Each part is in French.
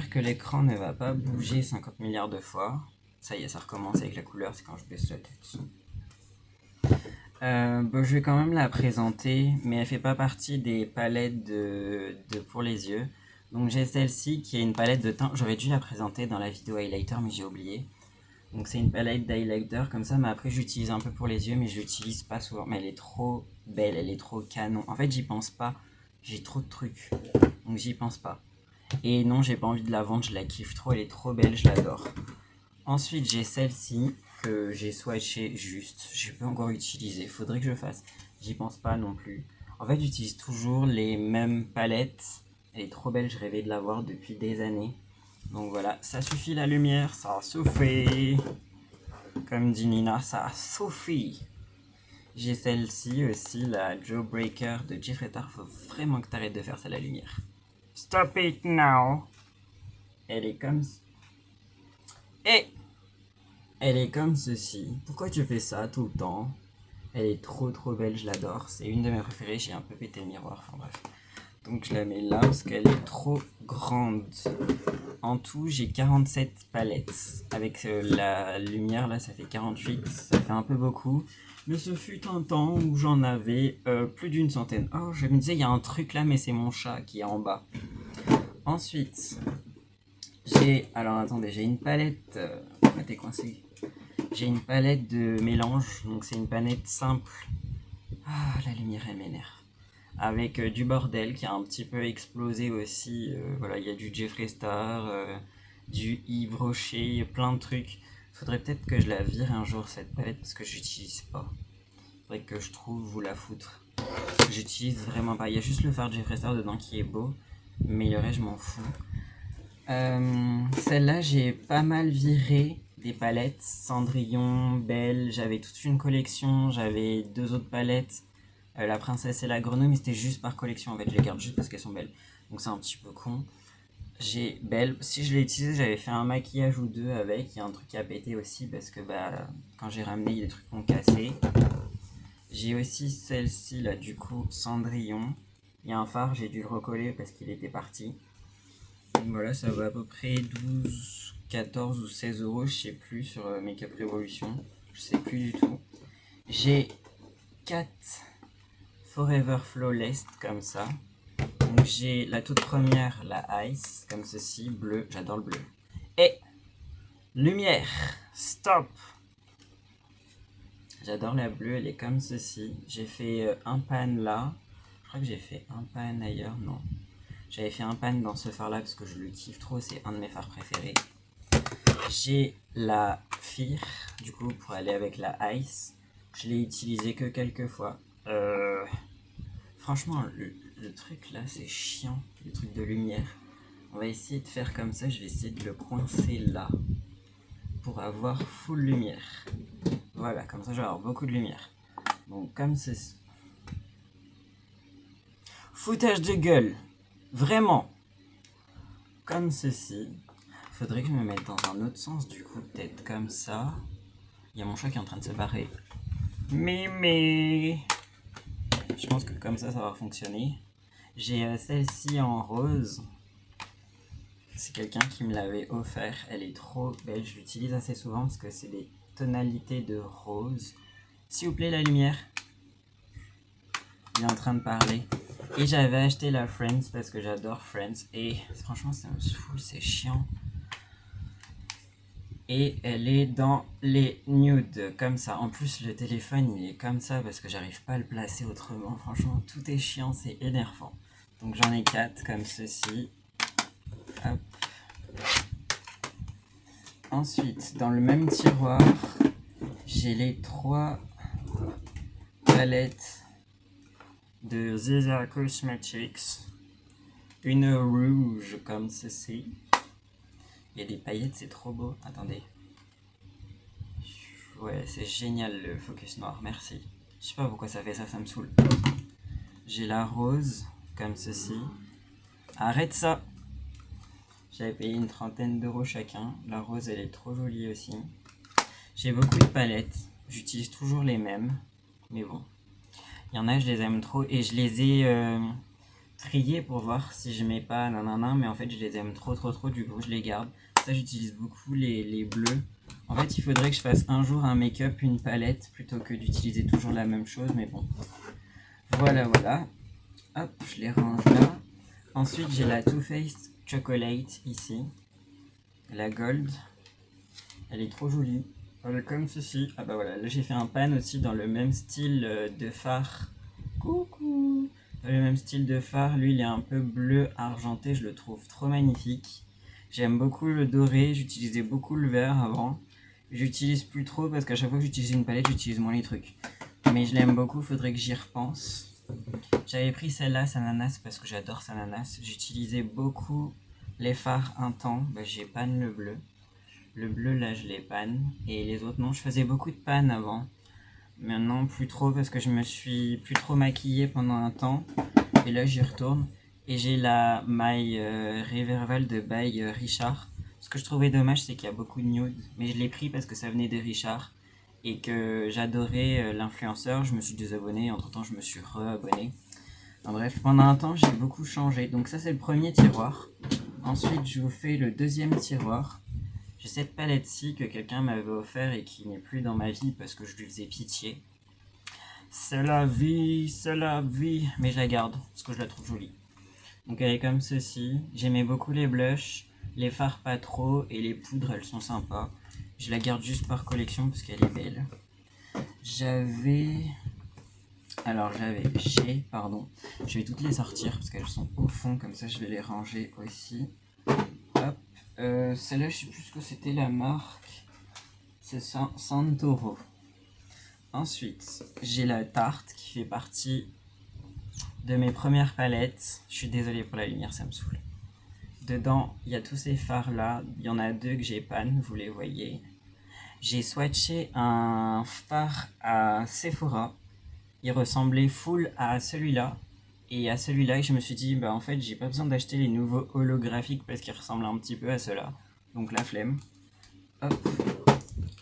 dire que l'écran ne va pas bouger 50 milliards de fois. Ça y est, ça recommence avec la couleur, c'est quand je baisse la tête. Je vais quand même la présenter, mais elle fait pas partie des palettes de pour les yeux. Donc j'ai celle-ci qui est une palette de teint. J'aurais dû la présenter dans la vidéo highlighter, mais j'ai oublié. Donc c'est une palette d'highlighter comme ça, mais après j'utilise un peu pour les yeux, mais je l'utilise pas souvent. Mais elle est trop belle, elle est trop canon. En fait, j'y pense pas. J'ai trop de trucs, donc j'y pense pas. Et non, j'ai pas envie de la vendre, je la kiffe trop, elle est trop belle, je l'adore. Ensuite, j'ai celle-ci que j'ai swatché juste. Je peux encore utiliser, faudrait que je fasse. J'y pense pas non plus. En fait, j'utilise toujours les mêmes palettes. Elle est trop belle, je rêvais de l'avoir depuis des années. Donc voilà, ça suffit la lumière, ça suffit. Comme dit Nina, ça suffit. J'ai celle-ci aussi, la Jawbreaker de Jeffree Star. Faut vraiment que t'arrêtes de faire ça la lumière. Stop it now. Elle est comme... Et elle est comme ceci. Pourquoi tu fais ça tout le temps? Elle est trop belle, je l'adore. C'est une de mes préférées, j'ai un peu pété le miroir, enfin bref. Donc je la mets là parce qu'elle est trop grande. En tout, j'ai 47 palettes. Avec la lumière là, ça fait 48. Ça fait un peu beaucoup. Mais ce fut un temps où j'en avais plus d'une centaine. Oh, je me disais, il y a un truc là, mais c'est mon chat qui est en bas. Ensuite, alors attendez, j'ai une palette... Pourquoi t'es coincé? J'ai une palette de mélange, donc c'est une palette simple. Ah, la lumière elle m'énerve. Avec du bordel qui a un petit peu explosé aussi. Voilà, il y a du Jeffree Star, du Yves Rocher, plein de trucs. Faudrait peut-être que je la vire un jour cette palette parce que j'utilise pas. Faudrait que je trouve où la foutre. J'utilise vraiment pas. Il y a juste le phare Jeffree Star dedans qui est beau, mais le reste je m'en fous. Celle-là, j'ai pas mal viré des palettes. Cendrillon, Belle, j'avais toute une collection. J'avais 2 autres palettes. La princesse et la grenouille, mais c'était juste par collection en fait. Je les garde juste parce qu'elles sont belles. Donc c'est un petit peu con. J'ai Belle. Si je l'ai utilisé, j'avais fait un maquillage ou deux avec. Il y a un truc qui a pété aussi parce que quand j'ai ramené, il y a des trucs qui ont cassé. J'ai aussi celle-ci là, du coup, Cendrillon. Il y a un phare, j'ai dû le recoller parce qu'il était parti. Donc voilà, ça va à peu près 12, 14 ou 16 euros, je sais plus, sur Makeup Revolution. Je sais plus du tout. J'ai 4 Forever Flawless comme ça. Donc j'ai la toute première, la Ice, comme ceci, bleu, j'adore le bleu. Et lumière, stop. J'adore la bleue, elle est comme ceci. J'ai fait un pan là. Je crois que j'ai fait un pan ailleurs, non. J'avais fait un pan dans ce phare là parce que je le kiffe trop, c'est un de mes phares préférés. J'ai la Fear, du coup, pour aller avec la Ice. Je l'ai utilisé que quelques fois. Franchement, le truc là, c'est chiant, le truc de lumière. On va essayer de faire comme ça, je vais essayer de le coincer là. Pour avoir full lumière. Voilà, comme ça, je vais avoir beaucoup de lumière. Donc, comme ceci. Foutage de gueule. Vraiment. Comme ceci. Faudrait que je me mette dans un autre sens, du coup, peut-être comme ça. Il y a mon chat qui est en train de se barrer. Mais. Je pense que comme ça va fonctionner. J'ai celle-ci en rose. C'est quelqu'un qui me l'avait offert. Elle est trop belle. Je l'utilise assez souvent parce que c'est des tonalités de rose. S'il vous plaît, la lumière. Il est en train de parler. Et j'avais acheté la Friends parce que j'adore Friends. Et franchement, ça me saoule, c'est chiant. Et elle est dans les nudes, comme ça. En plus, le téléphone, il est comme ça parce que j'arrive pas à le placer autrement. Franchement, tout est chiant, c'est énervant. Donc j'en ai 4 comme ceci. Hop. Ensuite, dans le même tiroir, j'ai les 3 palettes de Zizia Cosmetics. Une rouge comme ceci. Il y a des paillettes, c'est trop beau. Attendez. Ouais, c'est génial le focus noir, merci. Je sais pas pourquoi ça fait ça, ça me saoule. J'ai la rose, comme ceci. Arrête ça! J'avais payé une trentaine d'euros chacun. La rose, elle est trop jolie aussi. J'ai beaucoup de palettes. J'utilise toujours les mêmes. Mais bon. Il y en a, je les aime trop. Et je les ai trier pour voir si je mets pas nanana, mais en fait je les aime trop, du coup je les garde. Ça j'utilise beaucoup les bleus. En fait il faudrait que je fasse un jour un make-up, une palette, plutôt que d'utiliser toujours la même chose, mais bon. Voilà. Hop, je les range là. Ensuite j'ai la Too Faced Chocolate ici. La Gold. Elle est trop jolie. Elle est comme ceci. Ah bah voilà, là j'ai fait un pan aussi dans le même style de fard. Coucou. Dans le même style de fard, lui il est un peu bleu argenté, je le trouve trop magnifique. J'aime beaucoup le doré, j'utilisais beaucoup le vert avant. J'utilise plus trop parce qu'à chaque fois que j'utilise une palette, j'utilise moins les trucs. Mais je l'aime beaucoup, faudrait que j'y repense. J'avais pris celle-là, Sananas, parce que j'adore Sananas. J'utilisais beaucoup les fards un temps, bah, j'ai pan le bleu. Le bleu là je les panne et les autres non, je faisais beaucoup de panne avant. Maintenant plus trop parce que je me suis plus trop maquillée pendant un temps et là j'y retourne et j'ai la maille Revival de by Richard. Ce que je trouvais dommage c'est qu'il y a beaucoup de nude, mais je l'ai pris parce que ça venait de Richard et que j'adorais l'influenceur. Je me suis désabonné, entre temps je me suis re-abonné. En bref, pendant un temps j'ai beaucoup changé. Donc ça c'est le premier tiroir. Ensuite je vous fais le deuxième tiroir. J'ai cette palette-ci que quelqu'un m'avait offert et qui n'est plus dans ma vie parce que je lui faisais pitié. C'est la vie, mais je la garde parce que je la trouve jolie. Donc elle est comme ceci. J'aimais beaucoup les blushs, les fards pas trop et les poudres elles sont sympas. Je la garde juste par collection parce qu'elle est belle. Pardon, je vais toutes les sortir parce qu'elles sont au fond, comme ça je vais les ranger aussi. Hop. Celle-là, je sais plus ce que c'était la marque. C'est Santoro. Ensuite, j'ai la Tarte qui fait partie de mes premières palettes. Je suis désolé pour la lumière, ça me saoule. Dedans, il y a tous ces fards là. Il y en a deux que j'ai pan, vous les voyez. J'ai swatché un fard à Sephora. Il ressemblait full à celui-là. Et à celui-là, je me suis dit, bah en fait, j'ai pas besoin d'acheter les nouveaux holographiques parce qu'ils ressemblent un petit peu à ceux-là. Donc la flemme. Hop.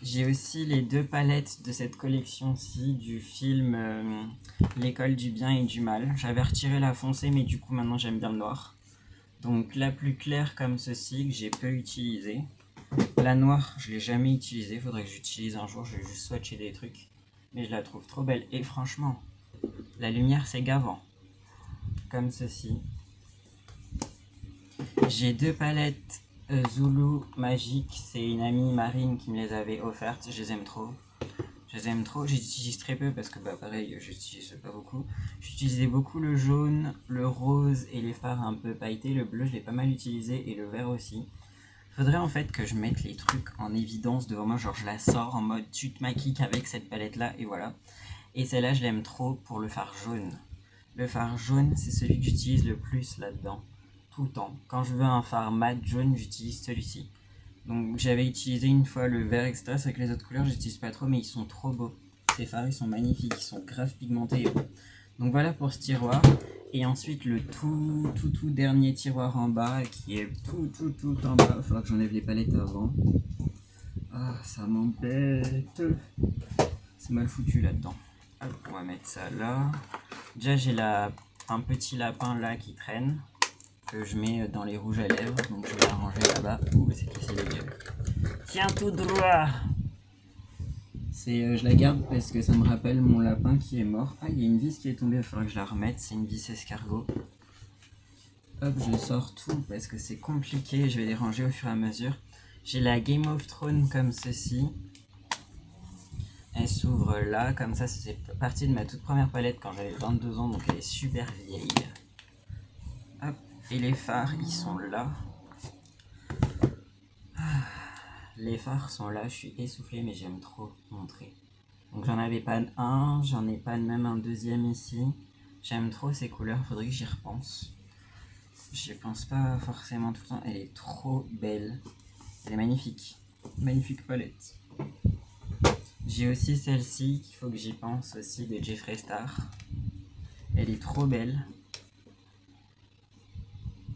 J'ai aussi les deux palettes de cette collection-ci du film L'école du bien et du mal. J'avais retiré la foncée, mais du coup maintenant j'aime bien le noir. Donc la plus claire comme ceci, que j'ai peu utilisée. La noire, je l'ai jamais utilisée, faudrait que j'utilise un jour, je vais juste swatcher des trucs. Mais je la trouve trop belle, et franchement, la lumière c'est gavant. Comme ceci. J'ai deux palettes Zulu Magique, c'est une amie Marine qui me les avait offertes, je les aime trop. J'utilise très peu parce que bah pareil, j'utilise pas beaucoup. J'utilisais beaucoup le jaune, le rose et les fards un peu pailletés. Le bleu, je l'ai pas mal utilisé et le vert aussi. Faudrait en fait que je mette les trucs en évidence devant moi, genre je la sors en mode tu te maquilles avec cette palette là et voilà. Et celle-là, je l'aime trop pour le fard jaune. Le fard jaune, c'est celui que j'utilise le plus là-dedans, tout le temps. Quand je veux un fard mat jaune, j'utilise celui-ci. Donc j'avais utilisé une fois le vert, etc. C'est vrai que les autres couleurs, j'utilise pas trop, mais ils sont trop beaux. Ces fards, ils sont magnifiques, ils sont grave pigmentés. Donc voilà pour ce tiroir. Et ensuite le tout dernier tiroir en bas, qui est tout en bas. Il faudra que j'enlève les palettes avant. Ah, ça m'embête. C'est mal foutu là-dedans. On va mettre ça là. Déjà j'ai un petit lapin là qui traîne, que je mets dans les rouges à lèvres, donc je vais la ranger là-bas. Ouh, c'est cassé les gueules. Tiens tout droit. Je la garde parce que ça me rappelle mon lapin qui est mort. Ah, il y a une vis qui est tombée, il faudra que je la remette, c'est une vis escargot. Hop, je sors tout parce que c'est compliqué, je vais les ranger au fur et à mesure. J'ai la Game of Thrones comme ceci. Elle s'ouvre là, comme ça c'est partie de ma toute première palette quand j'avais 22 ans, donc elle est super vieille. Hop, et les fards ils sont là. Les fards sont là, je suis essoufflé mais j'aime trop montrer. Donc j'en avais pas un, j'en ai pas même un deuxième ici. J'aime trop ces couleurs, faudrait que j'y repense. J'y pense pas forcément tout le temps, elle est trop belle. Elle est magnifique, magnifique palette. J'ai aussi celle-ci qu'il faut que j'y pense aussi de Jeffree Star. Elle est trop belle.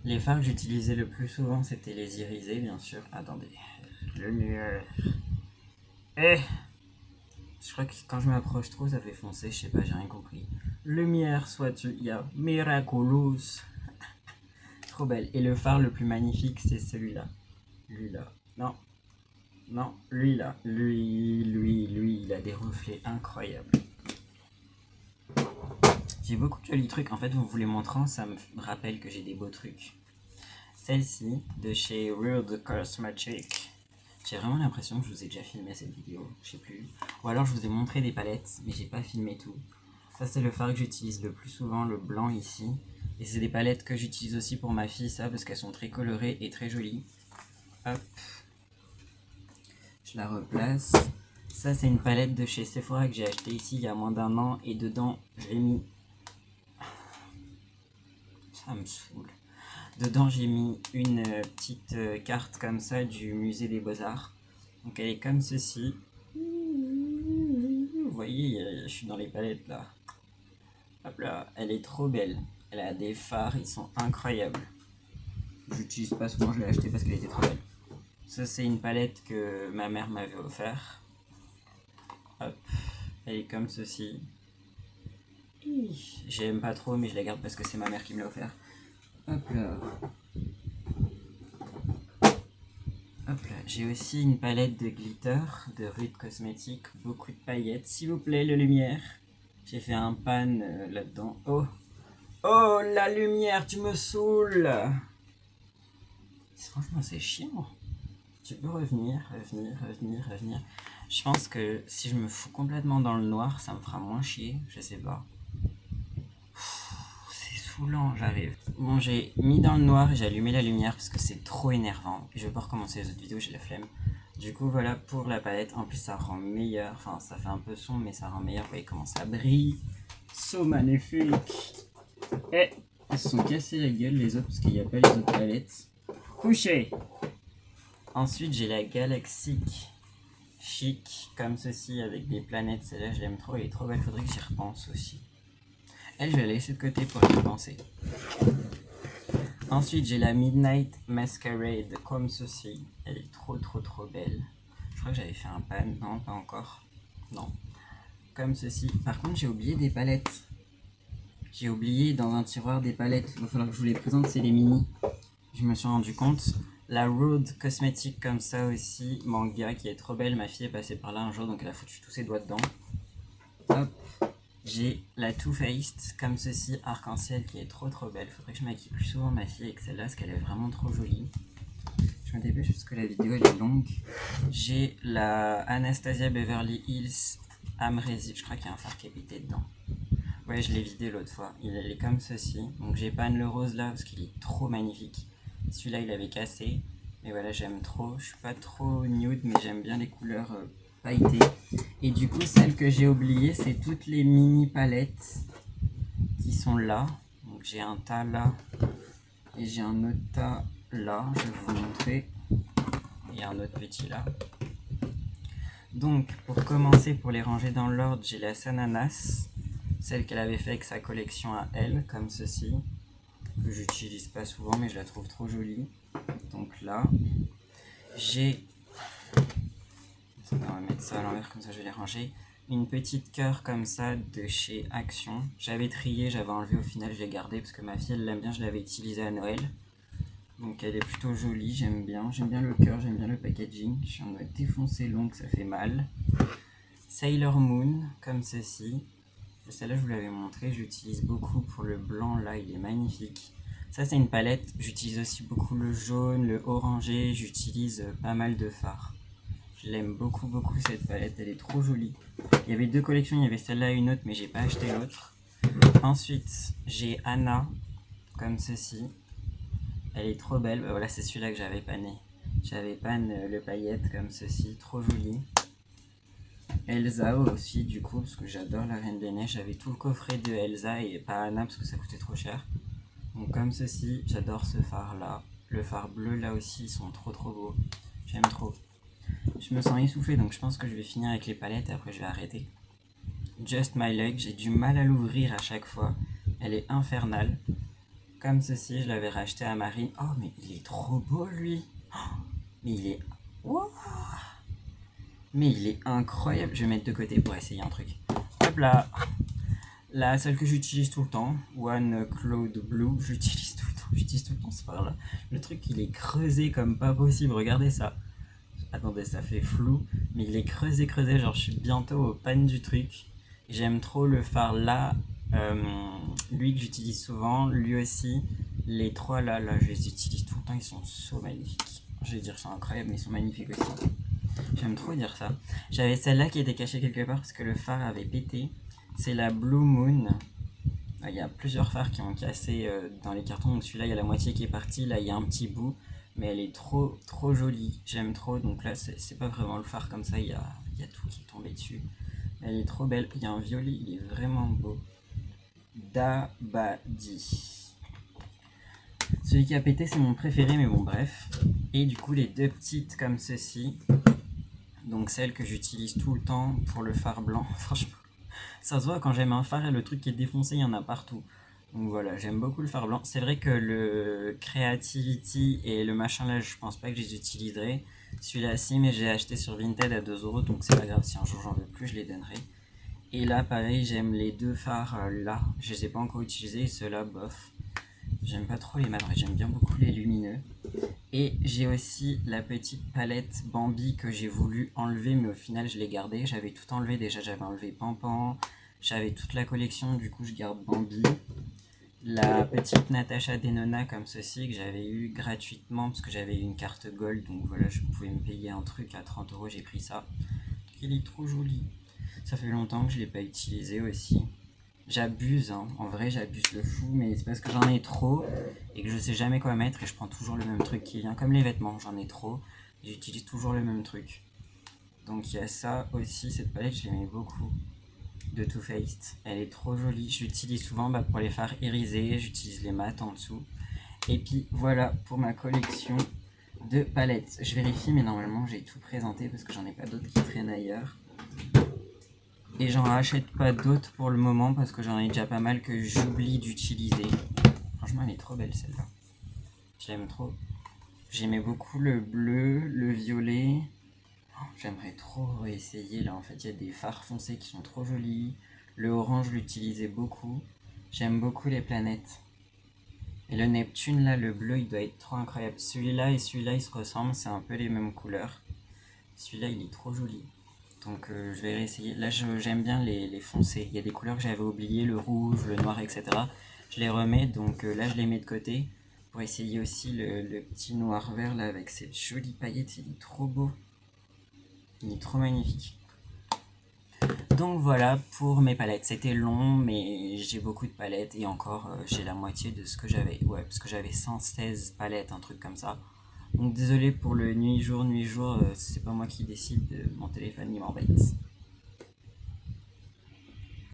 Les fards que j'utilisais le plus souvent c'était les irisés bien sûr. Attendez, lumière. Je crois que quand je m'approche trop ça fait foncer, je sais pas, j'ai rien compris. Lumière soit-tu, il y a Miraculous. trop belle. Et le phare le plus magnifique, c'est celui-là. Lui-là. Non. Non, lui-là. Lui, il a des reflets incroyables. J'ai beaucoup de jolis trucs. En fait, vous les montrant, ça me rappelle que j'ai des beaux trucs. Celle-ci, de chez Weird Cosmetic. J'ai vraiment l'impression que je vous ai déjà filmé cette vidéo. Je sais plus. Ou alors je vous ai montré des palettes, mais j'ai pas filmé tout. Ça, c'est le fard que j'utilise le plus souvent, le blanc ici. Et c'est des palettes que j'utilise aussi pour ma fille, ça, parce qu'elles sont très colorées et très jolies. Hop. Je la replace. Ça, c'est une palette de chez Sephora que j'ai acheté ici il y a moins d'1 an. Et dedans, j'ai mis... Ça me saoule. Dedans, j'ai mis une petite carte comme ça du musée des Beaux-Arts. Donc, elle est comme ceci. Vous voyez, je suis dans les palettes là. Hop là, elle est trop belle. Elle a des fards, ils sont incroyables. J'utilise pas souvent, je l'ai acheté parce qu'elle était trop belle. Ça, c'est une palette que ma mère m'avait offert. Hop, elle est comme ceci. J'aime pas trop, mais je la garde parce que c'est ma mère qui me l'a offert. Hop là. Hop là. J'ai aussi une palette de glitter de Rude Cosmetic. Beaucoup de paillettes. S'il vous plaît, la lumière. J'ai fait un pan là-dedans. Oh! Oh, la lumière, tu me saoules! Franchement, c'est chiant. Tu peux revenir. Je pense que si je me fous complètement dans le noir, ça me fera moins chier. Je sais pas. C'est saoulant, j'arrive. Bon, j'ai mis dans le noir et j'ai allumé la lumière parce que c'est trop énervant. Et je vais pas recommencer les autres vidéos, j'ai la flemme. Du coup, voilà pour la palette. En plus, ça rend meilleur. Enfin, ça fait un peu sombre, mais ça rend meilleur. Vous voyez comment ça brille. So magnifique. Et elles se sont cassées la gueule, les autres, parce qu'il n'y a pas les autres palettes. Couché. Ensuite, j'ai la Galaxic Chic, comme ceci, avec des planètes. Celle-là, je l'aime trop. Elle est trop belle. Faudrait que j'y repense aussi. Elle, je vais la laisser de côté pour y repenser. Ensuite, j'ai la Midnight Masquerade, comme ceci. Elle est trop belle. Je crois que j'avais fait un pan. Non, pas encore. Non. Comme ceci. Par contre, j'ai oublié des palettes. J'ai oublié dans un tiroir des palettes. Il va falloir que je vous les présente, c'est les mini. Je me suis rendu compte. La Rude Cosmetic comme ça aussi. Manga qui est trop belle. Ma fille est passée par là un jour, donc elle a foutu tous ses doigts dedans. Hop. J'ai la Too Faced comme ceci, arc-en-ciel, qui est trop belle. Faudrait que je maquille plus souvent ma fille avec celle-là, parce qu'elle est vraiment trop jolie. Je me dépêche parce que la vidéo elle est longue. J'ai la Anastasia Beverly Hills Amrezy. Je crois qu'il y a un fard qui est pété dedans. Ouais, je l'ai vidé l'autre fois. Il est comme ceci. Donc j'ai pan le rose là parce qu'il est trop magnifique. Celui-là il avait cassé. Mais voilà, j'aime trop. Je suis pas trop nude, mais j'aime bien les couleurs pailletées. Et du coup, celle que j'ai oubliée, c'est toutes les mini palettes qui sont là. Donc j'ai un tas là. Et j'ai un autre tas là. Je vais vous montrer. Et un autre petit là. Donc, pour commencer, pour les ranger dans l'ordre, j'ai la Sananas. Celle qu'elle avait fait avec sa collection à elle, comme ceci, que j'utilise pas souvent mais je la trouve trop jolie. Donc là, j'ai, on va mettre ça à l'envers comme ça je vais les ranger, une petite cœur comme ça de chez Action. J'avais trié, j'avais enlevé, au final je l'ai gardé parce que ma fille elle l'aime bien, je l'avais utilisée à Noël. Donc elle est plutôt jolie, j'aime bien le cœur, j'aime bien le packaging. Je suis en mode défoncé long, ça fait mal. Sailor Moon, comme ceci. Celle-là, je vous l'avais montré, j'utilise beaucoup pour le blanc, là, il est magnifique. Ça, c'est une palette, j'utilise aussi beaucoup le jaune, le orangé, j'utilise pas mal de fards. Je l'aime beaucoup, cette palette, elle est trop jolie. Il y avait deux collections, il y avait celle-là et une autre, mais j'ai pas acheté l'autre. Ensuite, j'ai Anna, comme ceci. Elle est trop belle, voilà, c'est celui-là que j'avais pané. J'avais pan le paillette, comme ceci, trop joli. Elsa aussi du coup parce que j'adore la Reine des Neiges, j'avais tout le coffret de Elsa et pas Anna parce que ça coûtait trop cher. Donc comme ceci, j'adore ce phare là. Le phare bleu là aussi, ils sont trop beaux. J'aime trop. Je me sens essoufflé donc je pense que je vais finir avec les palettes et après je vais arrêter. Just My Luck, j'ai du mal à l'ouvrir à chaque fois. Elle est infernale. Comme ceci, je l'avais racheté à Marine. Oh mais il est trop beau lui. Oh, mais il est... Wow. Mais il est incroyable. Je vais mettre de côté pour essayer un truc. Hop là. Là, celle que j'utilise tout le temps. One Cloud Blue, j'utilise tout le temps. j'utilise tout le temps ce fard là. Le truc il est creusé comme pas possible, regardez ça. Attendez, ça fait flou, mais il est creusé, genre je suis bientôt au pan du truc. J'aime trop le fard là, euh, lui que j'utilise souvent, lui aussi. Les trois là, je les utilise tout le temps, ils sont so magnifiques. Je vais dire, ils sont incroyables, mais ils sont magnifiques aussi. J'aime trop dire ça. J'avais celle-là qui était cachée quelque part parce que le phare avait pété. C'est la Blue Moon. Il y a plusieurs phares qui ont cassé dans les cartons. Donc celui-là, il y a la moitié qui est partie. Là, il y a un petit bout. Mais elle est trop, trop jolie. J'aime trop. Donc là, c'est pas vraiment le phare comme ça. Il y a tout qui est tombé dessus. Mais elle est trop belle. Il y a un violet. Il est vraiment beau. Dabadi. Celui qui a pété, c'est mon préféré. Mais bon, bref. Et du coup, les deux petites comme ceci. Donc celle que j'utilise tout le temps pour le phare blanc. Franchement, ça se voit quand j'aime un phare et le truc qui est défoncé, il y en a partout. Donc voilà, j'aime beaucoup le phare blanc. C'est vrai que le Creativity et le machin là, je pense pas que je les utiliserai. Celui-là si, mais j'ai acheté sur Vinted à 2€, donc c'est pas grave, si un jour j'en veux plus, je les donnerai. Et là pareil, j'aime les deux phares là, je les ai pas encore utilisés, et ceux-là bof. J'aime pas trop les madres, j'aime bien beaucoup les lumineux. Et j'ai aussi la petite palette Bambi que j'ai voulu enlever, mais au final je l'ai gardée. J'avais tout enlevé déjà, j'avais enlevé Pampan, j'avais toute la collection, du coup je garde Bambi. La petite Natasha Denona comme ceci que j'avais eu gratuitement parce que j'avais eu une carte Gold, donc voilà, je pouvais me payer un truc à 30€, j'ai pris ça. Il est trop joli. Ça fait longtemps que je ne l'ai pas utilisé aussi. J'abuse, hein. En vrai j'abuse le fou, mais c'est parce que j'en ai trop et que je sais jamais quoi mettre et je prends toujours le même truc qui vient. Comme les vêtements, j'en ai trop, et j'utilise toujours le même truc. Donc il y a ça aussi, cette palette je l'aimais beaucoup, de Too Faced. Elle est trop jolie, je l'utilise souvent pour les fards irisés, j'utilise les mats en dessous. Et puis voilà pour ma collection de palettes. Je vérifie, mais normalement j'ai tout présenté parce que j'en ai pas d'autres qui traînent ailleurs. Et j'en rachète pas d'autres pour le moment parce que j'en ai déjà pas mal que j'oublie d'utiliser. Franchement, elle est trop belle celle-là. Je l'aime trop. J'aimais beaucoup le bleu, le violet. Oh, j'aimerais trop essayer là. En fait, il y a des fards foncés qui sont trop jolis. Le orange, je l'utilisais beaucoup. J'aime beaucoup les planètes. Et le Neptune là, le bleu, il doit être trop incroyable. Celui-là et celui-là, ils se ressemblent. C'est un peu les mêmes couleurs. Celui-là, il est trop joli. Donc je vais réessayer. Là j'aime bien les foncés. Il y a des couleurs que j'avais oubliées, le rouge, le noir, etc. Je les remets, donc là je les mets de côté. Pour essayer aussi le petit noir vert là avec cette jolie paillette. Il est trop beau. Il est trop magnifique. Donc voilà pour mes palettes. C'était long, mais j'ai beaucoup de palettes. Et encore j'ai la moitié de ce que j'avais. Ouais, parce que j'avais 116 palettes, un truc comme ça. Donc désolé pour le nuit-jour, c'est pas moi qui décide, mon téléphone il m'embête.